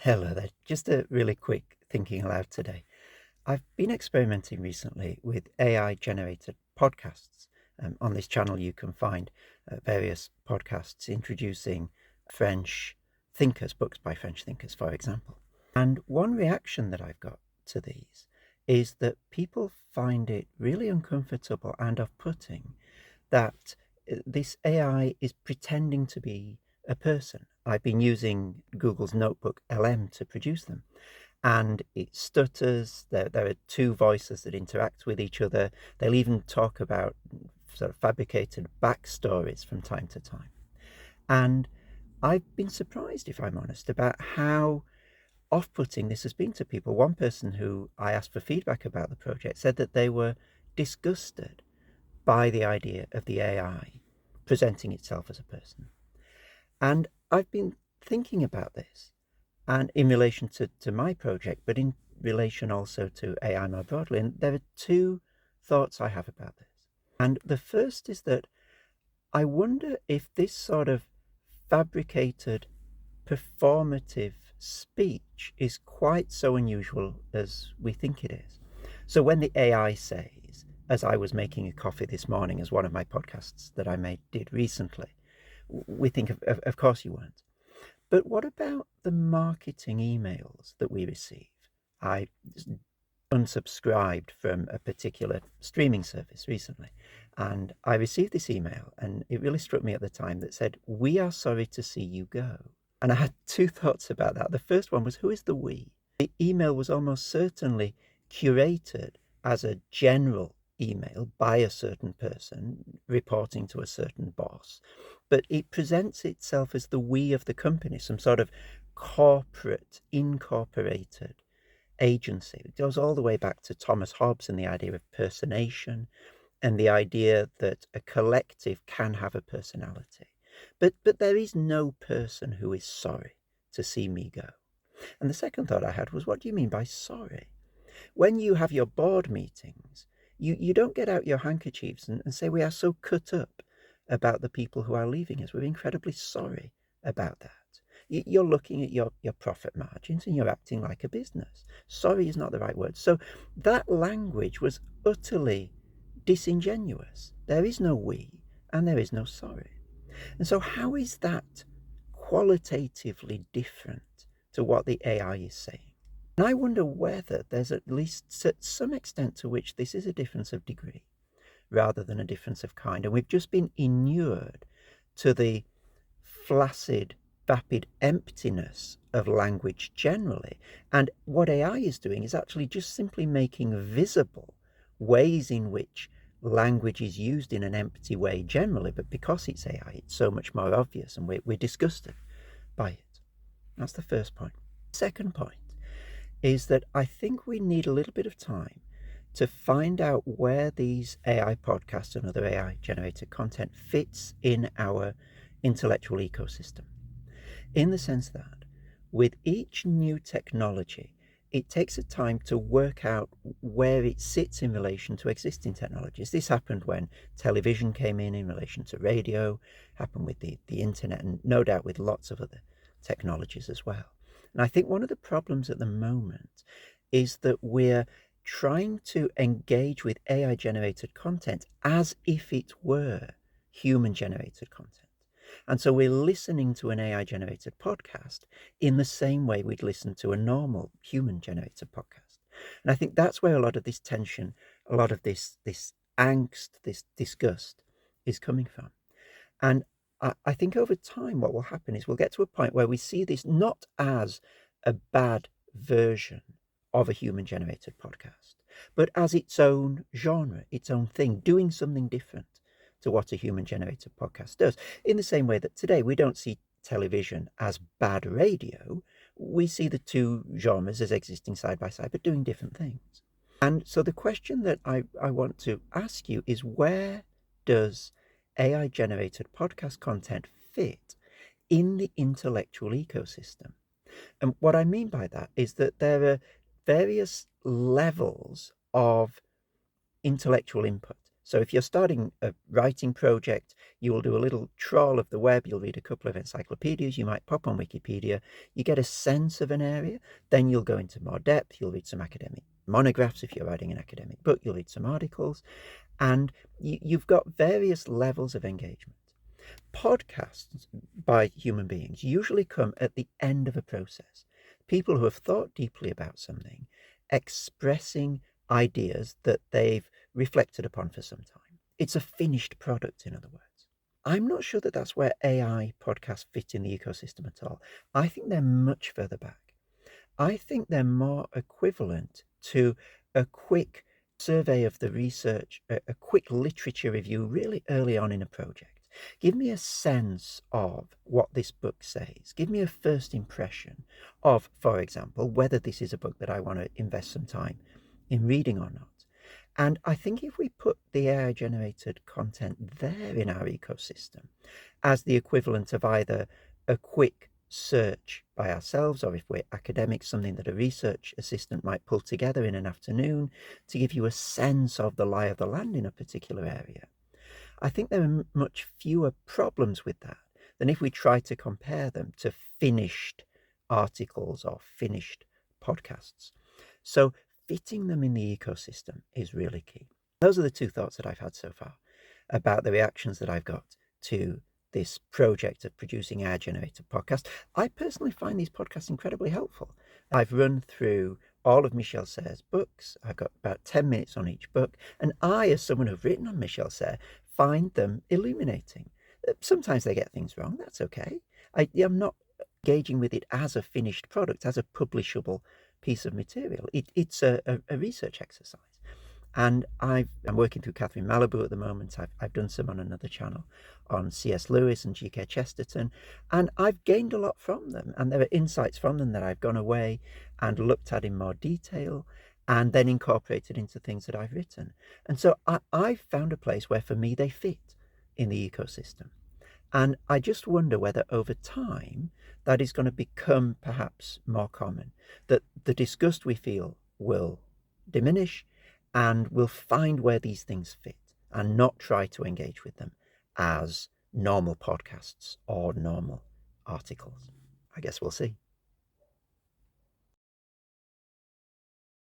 Hello there. Just a really quick thinking aloud today. I've been experimenting recently with AI generated podcasts. On this channel, you can find various podcasts introducing French thinkers, books by French thinkers, for example. And one reaction that I've got to these is that people find it really uncomfortable and off putting that this AI is pretending to be a person. I've been using Google's Notebook LM to produce them, and it stutters. There are two voices that interact with each other. They'll even talk about sort of fabricated backstories from time to time. And I've been surprised, if I'm honest, about how off-putting this has been to people. One person who I asked for feedback about the project said that they were disgusted by the idea of the AI presenting itself as a person. And I've been thinking about this, and in relation to my project, but in relation also to AI more broadly. And there are two thoughts I have about this. And the first is that I wonder if this sort of fabricated performative speech is quite so unusual as we think it is. So when the AI says, as I was making a coffee this morning, as one of my podcasts that I did recently, we think, of course you weren't. But what about the marketing emails that we receive? I unsubscribed from a particular streaming service recently, and I received this email, and it really struck me at the time, that said, "We are sorry to see you go." And I had two thoughts about that. The first one was, who is the we? The email was almost certainly curated as a general email by a certain person reporting to a certain boss, but it presents itself as the we of the company, some sort of corporate, incorporated agency. It goes all the way back to Thomas Hobbes and the idea of personation, and the idea that a collective can have a personality. But there is no person who is sorry to see me go. And the second thought I had was, what do you mean by sorry? When you have your board meetings, you don't get out your handkerchiefs and say, we are so cut up about the people who are leaving us. We're incredibly sorry about that. You're looking at your profit margins and you're acting like a business. Sorry is not the right word. So that language was utterly disingenuous. There is no we and there is no sorry. And so how is that qualitatively different to what the AI is saying? And I wonder whether there's at least some extent to which this is a difference of degree rather than a difference of kind. And we've just been inured to the flaccid, vapid emptiness of language generally. And what AI is doing is actually just simply making visible ways in which language is used in an empty way generally, but because it's AI, it's so much more obvious, and we're disgusted by it. That's the first point. Second point is that I think we need a little bit of time to find out where these AI podcasts and other AI generated content fits in our intellectual ecosystem. In the sense that with each new technology, it takes a time to work out where it sits in relation to existing technologies. This happened when television came in relation to radio, happened with the internet, and no doubt with lots of other technologies as well. And I think one of the problems at the moment is that we're trying to engage with AI generated content as if it were human generated content. And so we're listening to an AI generated podcast in the same way we'd listen to a normal human generated podcast. And I think that's where a lot of this tension, a lot of this angst, this disgust is coming from. And I think over time, what will happen is we'll get to a point where we see this not as a bad version of a human generated podcast, but as its own genre, its own thing, doing something different to what a human generated podcast does. In the same way that today we don't see television as bad radio, we see the two genres as existing side by side, but doing different things. And so the question that I want to ask you is, where does AI generated podcast content fit in the intellectual ecosystem? And what I mean by that is that there are various levels of intellectual input. So if you're starting a writing project, you will do a little trawl of the web, you'll read a couple of encyclopedias, you might pop on Wikipedia, you get a sense of an area, then you'll go into more depth, you'll read some academic monographs if you're writing an academic book, you'll read some articles, and you've got various levels of engagement. Podcasts by human beings usually come at the end of a process. People who have thought deeply about something, expressing ideas that they've reflected upon for some time. It's a finished product, in other words. I'm not sure that that's where AI podcasts fit in the ecosystem at all. I think they're much further back. I think they're more equivalent to a quick survey of the research, a quick literature review really early on in a project. Give me a sense of what this book says. Give me a first impression of, for example, whether this is a book that I want to invest some time in reading or not. And I think if we put the AI-generated content there in our ecosystem as the equivalent of either a quick search by ourselves, or if we're academics, something that a research assistant might pull together in an afternoon to give you a sense of the lie of the land in a particular area, I think there are much fewer problems with that than if we try to compare them to finished articles or finished podcasts. So fitting them in the ecosystem is really key. Those are the two thoughts that I've had so far about the reactions that I've got to this project of producing AI-generated podcasts. I personally find these podcasts incredibly helpful. I've run through all of Michel Serres' books. I've got about 10 minutes on each book. And I, as someone who's written on Michel Serres, find them illuminating. Sometimes they get things wrong. That's okay. I'm not engaging with it as a finished product, as a publishable piece of material. It's a research exercise. And I'm working through Catherine Malibu at the moment. I've done some on another channel on C.S. Lewis and G.K. Chesterton, and I've gained a lot from them. And there are insights from them that I've gone away and looked at in more detail and then incorporated into things that I've written. And so I've found a place where, for me, they fit in the ecosystem. And I just wonder whether over time that is going to become perhaps more common, that the disgust we feel will diminish, and we'll find where these things fit and not try to engage with them as normal podcasts or normal articles. I guess we'll see.